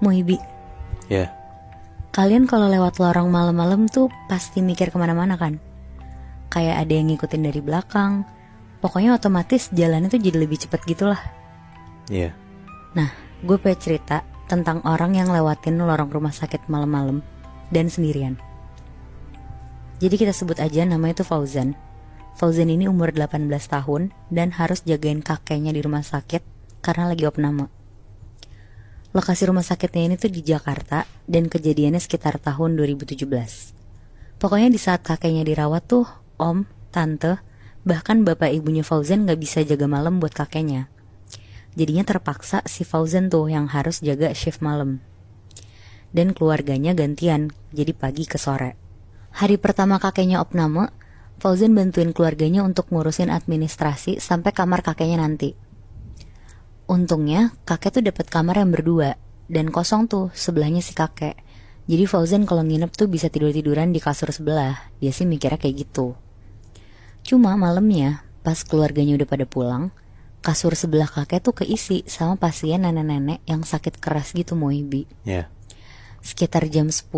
Muhibi, Ya. kalian kalau lewat lorong malam-malam tuh pasti mikir kemana-mana kan? Kayak ada yang ngikutin dari belakang. Pokoknya otomatis jalannya tuh jadi lebih cepat gitulah. Iya. Nah, gue pengen cerita tentang orang yang lewatin lorong rumah sakit malam-malam dan sendirian. Jadi kita sebut aja namanya tuh Fauzan. Fauzan ini umur 18 tahun dan harus jagain kakeknya di rumah sakit karena lagi opname. Lokasi rumah sakitnya ini tuh di Jakarta dan kejadiannya sekitar tahun 2017. Pokoknya di saat kakeknya dirawat tuh, om, tante, bahkan bapak ibunya Fauzan gak bisa jaga malam buat kakeknya. Jadinya terpaksa si Fauzan tuh yang harus jaga shift malam. Dan keluarganya gantian, jadi pagi ke sore. Hari pertama kakeknya opname, Fauzan bantuin keluarganya untuk ngurusin administrasi sampai kamar kakeknya nanti. Untungnya kakek tuh dapat kamar yang berdua dan kosong tuh sebelahnya si kakek. Jadi Fauzan kalau nginep tuh bisa tidur-tiduran di kasur sebelah. Dia sih mikirnya kayak gitu. Cuma malamnya pas keluarganya udah pada pulang, kasur sebelah kakek tuh keisi sama pasien nenek-nenek yang sakit keras gitu Muhibi. Ya. Sekitar jam 10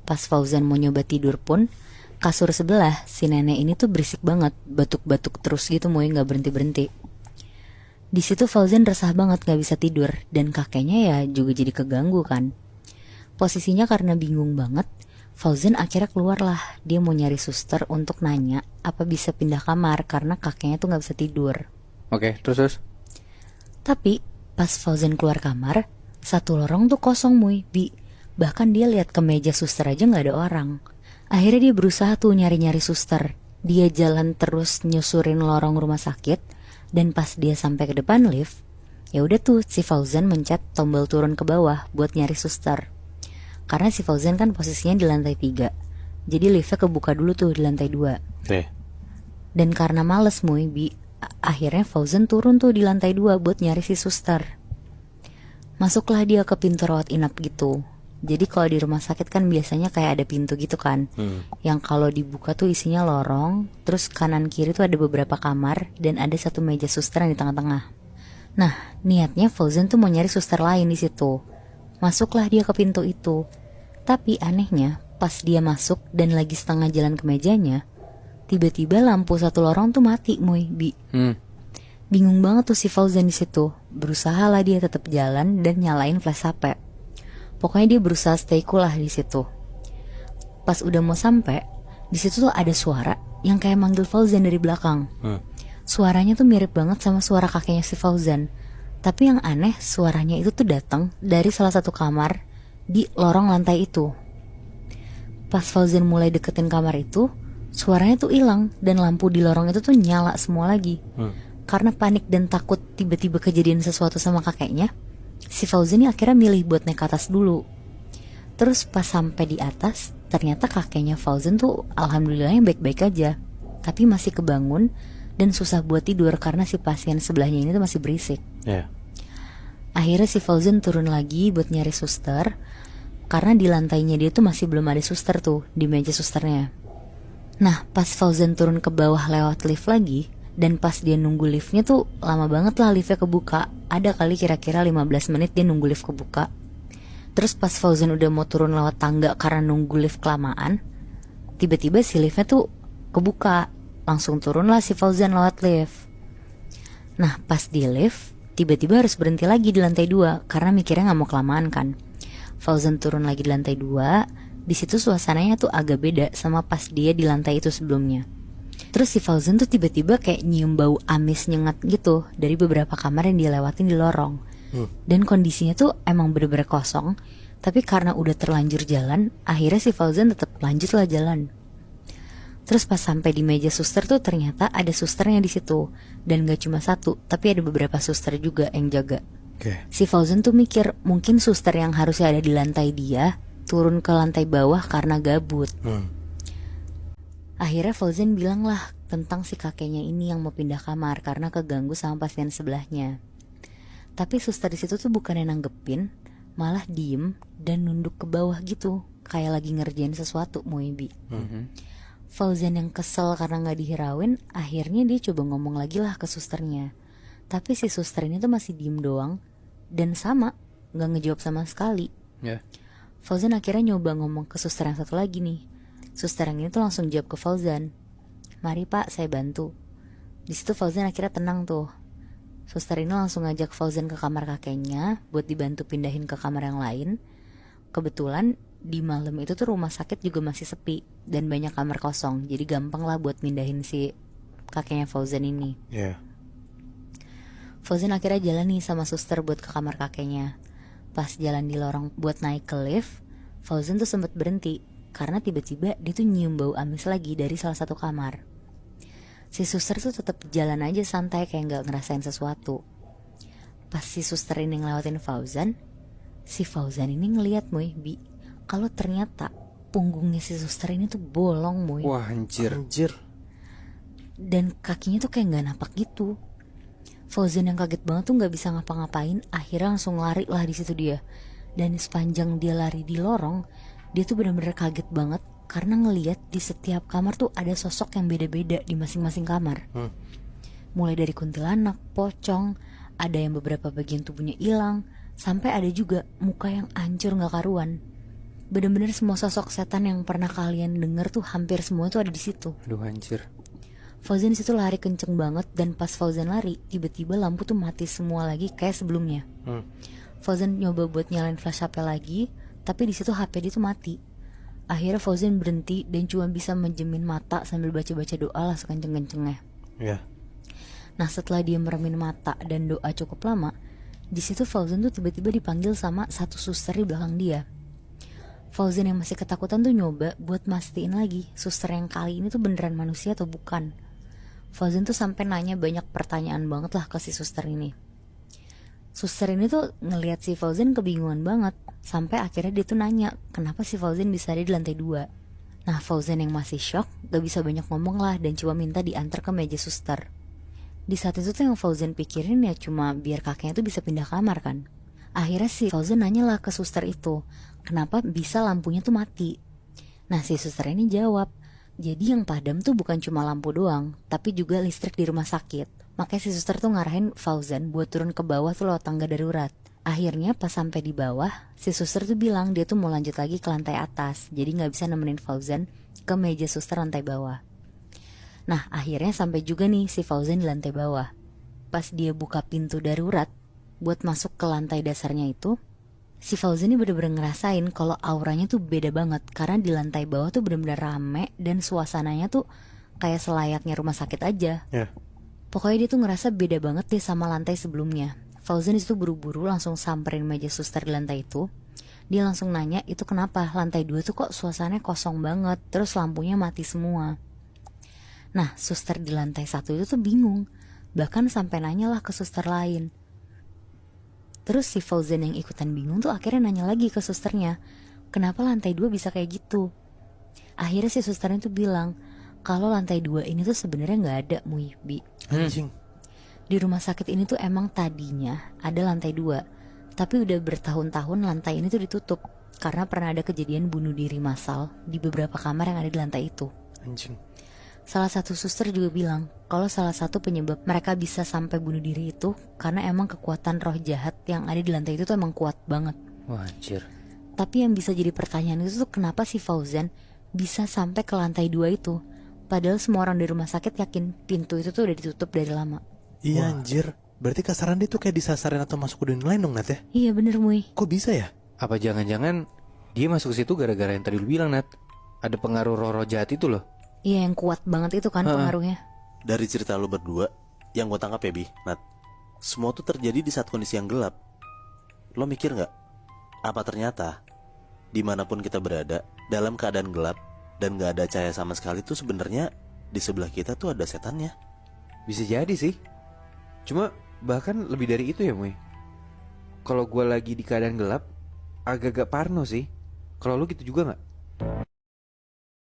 pas Fauzan mau nyoba tidur pun, kasur sebelah si nenek ini tuh berisik banget, batuk-batuk terus gitu Muhibi, gak berhenti-berhenti. Di situ Fauzan resah banget gak bisa tidur dan kakeknya ya juga jadi keganggu kan. Posisinya karena bingung banget, Fauzan akhirnya keluar lah. Dia mau nyari suster untuk nanya apa bisa pindah kamar karena kakeknya tuh gak bisa tidur. Oke, terus? Tapi pas Fauzan keluar kamar, satu lorong tuh kosong Bi. Bahkan dia lihat ke meja suster aja gak ada orang. Akhirnya dia berusaha tuh nyari-nyari suster. Dia jalan terus nyusurin lorong rumah sakit. Dan pas dia sampai ke depan lift, ya udah tuh si Fauzan mencet tombol turun ke bawah buat nyari suster. Karena si Fauzan kan posisinya di lantai 3. Jadi liftnya kebuka dulu tuh di lantai 2. Oke. Dan karena males akhirnya Fauzan turun tuh di lantai 2 buat nyari si suster. Masuklah dia ke pintu rawat inap gitu. Jadi kalau di rumah sakit kan biasanya kayak ada pintu gitu kan, yang kalau dibuka tuh isinya lorong. Terus kanan kiri tuh ada beberapa kamar dan ada satu meja suster yang di tengah-tengah. Nah niatnya Fauzan tuh mau nyari suster lain di situ. Masuklah dia ke pintu itu. Tapi anehnya pas dia masuk dan lagi setengah jalan ke mejanya, tiba-tiba lampu satu lorong tuh mati Bi. Bingung banget tuh si Fauzan di situ. Berusaha lah dia tetap jalan dan nyalain flash HP. Pokoknya dia berusaha stay cool lah di situ. Pas udah mau sampai, di situ tuh ada suara yang kayak manggil Fauzan dari belakang. Suaranya tuh mirip banget sama suara kakeknya si Fauzan. Tapi yang aneh, suaranya itu tuh datang dari salah satu kamar di lorong lantai itu. Pas Fauzan mulai deketin kamar itu, suaranya tuh hilang dan lampu di lorong itu tuh nyala semua lagi. Karena panik dan takut tiba-tiba kejadian sesuatu sama kakeknya, si Fauzan ini akhirnya milih buat naik ke atas dulu. Terus pas sampai di atas, ternyata kakeknya Fauzan tuh alhamdulillahnya baik-baik aja. Tapi masih kebangun dan susah buat tidur karena si pasien sebelahnya ini tuh masih berisik. Akhirnya si Fauzan turun lagi buat nyari suster. Karena di lantainya dia tuh masih belum ada suster tuh, di meja susternya. Nah pas Fauzan turun ke bawah lewat lift lagi, dan pas dia nunggu liftnya tuh lama banget lah liftnya kebuka. Ada kali kira-kira 15 menit dia nunggu lift kebuka. Terus pas Fauzan udah mau turun lewat tangga karena nunggu lift kelamaan, tiba-tiba si liftnya tuh kebuka. Langsung turun lah si Fauzan lewat lift. Nah pas di lift, tiba-tiba harus berhenti lagi di lantai 2 karena mikirnya gak mau kelamaan kan. Fauzan turun lagi di lantai 2. Di situ suasananya tuh agak beda sama pas dia di lantai itu sebelumnya. Terus si Fauzan tuh tiba-tiba kayak nyium bau amis nyengat gitu dari beberapa kamar yang dia lewatin di lorong. Dan kondisinya tuh emang bener-bener kosong. Tapi karena udah terlanjur jalan, akhirnya si Fauzan tetap lanjut lah jalan. Terus pas sampai di meja suster tuh ternyata ada susternya di situ. Dan gak cuma satu, tapi ada beberapa suster juga yang jaga. Si Fauzan tuh mikir mungkin suster yang harusnya ada di lantai dia turun ke lantai bawah karena gabut. Akhirnya Fauzan bilang lah tentang si kakeknya ini yang mau pindah kamar karena keganggu sama pasien sebelahnya. Tapi suster di situ tuh bukannya nanggepin, malah diem dan nunduk ke bawah gitu, kayak lagi ngerjain sesuatu Bi. Fauzan yang kesel karena gak dihirauin, akhirnya dia coba ngomong lagi lah ke susternya. Tapi si suster ini tuh masih diem doang dan sama gak ngejawab sama sekali. Ya. Fauzan akhirnya nyoba ngomong ke suster yang satu lagi nih. Suster yang ini tuh langsung jawab ke Fauzan, "Mari Pak, saya bantu." Di situ Fauzan akhirnya tenang tuh. Suster ini langsung ngajak Fauzan ke kamar kakeknya buat dibantu pindahin ke kamar yang lain. Kebetulan di malam itu tuh rumah sakit juga masih sepi dan banyak kamar kosong, jadi gampang lah buat mindahin si kakeknya Fauzan ini. Ya. Fauzan akhirnya jalan nih sama suster buat ke kamar kakeknya. Pas jalan di lorong buat naik ke lift, Fauzan tuh sempat berhenti karena tiba-tiba dia tuh nyium bau amis lagi dari salah satu kamar. Si suster tuh tetap jalan aja santai kayak nggak ngerasain sesuatu. Pas si suster ini ngelewatin Fauzan, si Fauzan ini ngeliat Bi, kalau ternyata punggungnya si suster ini tuh bolong Wah anjir. Anjir. dan kakinya tuh kayak nggak napak gitu. Fauzan yang kaget banget tuh nggak bisa ngapa-ngapain, akhirnya langsung lari lah di situ dia. Dan sepanjang dia lari di lorong, dia tuh benar-benar kaget banget karena ngelihat di setiap kamar tuh ada sosok yang beda-beda di masing-masing kamar. Mulai dari kuntilanak, pocong, ada yang beberapa bagian tubuhnya hilang, sampai ada juga muka yang hancur nggak karuan. Bener-bener semua sosok setan yang pernah kalian denger tuh hampir semua tuh ada di situ. Aduh anjir. Fauzan di situ lari kenceng banget dan pas Fauzan lari, tiba-tiba lampu tuh mati semua lagi kayak sebelumnya. Fauzan nyoba buat nyalain flash HP lagi, tapi di situ HP dia tuh mati. Akhirnya Fauzan berhenti dan cuma bisa menjemin mata sambil baca-baca doa lah sekenceng-kencengnya. Ya. Nah setelah dia meremin mata dan doa cukup lama, di situ Fauzan tuh tiba-tiba dipanggil sama satu suster di belakang dia. Fauzan yang masih ketakutan tuh nyoba buat mastiin lagi suster yang kali ini tuh beneran manusia atau bukan. Fauzan tuh sampai nanya banyak pertanyaan banget lah ke si suster ini. Suster ini tuh ngelihat si Fauzan kebingungan banget, sampai akhirnya dia tuh nanya kenapa si Fauzan bisa ada di lantai 2. Nah Fauzan yang masih shock gak bisa banyak ngomong lah dan cuma minta diantar ke meja suster. Di saat itu tuh yang Fauzan pikirin ya cuma biar kakeknya tuh bisa pindah kamar kan. Akhirnya si Fauzan nanya lah ke suster itu, kenapa bisa lampunya tuh mati. Nah si suster ini jawab, jadi yang padam tuh bukan cuma lampu doang, tapi juga listrik di rumah sakit. Makanya si suster tuh ngarahin Fauzan buat turun ke bawah tuh lewat tangga darurat. Akhirnya pas sampai di bawah, si suster tuh bilang dia tuh mau lanjut lagi ke lantai atas, jadi gak bisa nemenin Fauzan ke meja suster lantai bawah. Nah akhirnya sampai juga nih si Fauzan di lantai bawah. Pas dia buka pintu darurat buat masuk ke lantai dasarnya itu, si Fauzan ini bener-bener ngerasain kalau auranya tuh beda banget. Karena di lantai bawah tuh bener-bener rame dan suasananya tuh kayak selayaknya rumah sakit aja. Ya. Pokoknya dia tuh ngerasa beda banget deh sama lantai sebelumnya. Fauzan disitu buru-buru langsung samperin meja suster di lantai itu. Dia langsung nanya itu kenapa lantai 2 tuh kok suasananya kosong banget, terus lampunya mati semua. Nah suster di lantai 1 itu tuh bingung, bahkan sampai nanya lah ke suster lain. Terus si Fauzan yang ikutan bingung tuh akhirnya nanya lagi ke susternya, kenapa lantai 2 bisa kayak gitu. Akhirnya si susternya tuh bilang kalau lantai 2 ini tuh sebenarnya gak ada Bi. Anjing. Di rumah sakit ini tuh emang tadinya ada lantai 2, tapi udah bertahun-tahun lantai ini tuh ditutup karena pernah ada kejadian bunuh diri massal di beberapa kamar yang ada di lantai itu. Anjing. Salah satu suster juga bilang kalau salah satu penyebab mereka bisa sampai bunuh diri itu karena emang kekuatan roh jahat yang ada di lantai itu tuh emang kuat banget. Wah anjir. Tapi yang bisa jadi pertanyaan itu tuh kenapa si Fauzan bisa sampai ke lantai 2 itu, padahal semua orang di rumah sakit yakin pintu itu tuh udah ditutup dari lama. Iya anjir. Berarti kasaran dia tuh kayak disasarin atau masuk ke dunia lain dong Nat ya? Iya bener Muy. Kok bisa ya? Apa jangan-jangan dia masuk ke situ gara-gara yang tadi lu bilang Nat? Ada pengaruh roh-roh jahat itu loh. Iya yang kuat banget itu kan pengaruhnya. Dari cerita lu berdua, yang gue tangkap ya Bi, Nat, semua tuh terjadi di saat kondisi yang gelap. Lo mikir gak? Apa ternyata dimanapun kita berada, dalam keadaan gelap dan gak ada cahaya sama sekali tuh sebenarnya di sebelah kita tuh ada setannya. Bisa jadi sih. Cuma bahkan lebih dari itu ya Muy. Kalau gue lagi di keadaan gelap, agak-agak parno sih. Kalau lu gitu juga gak?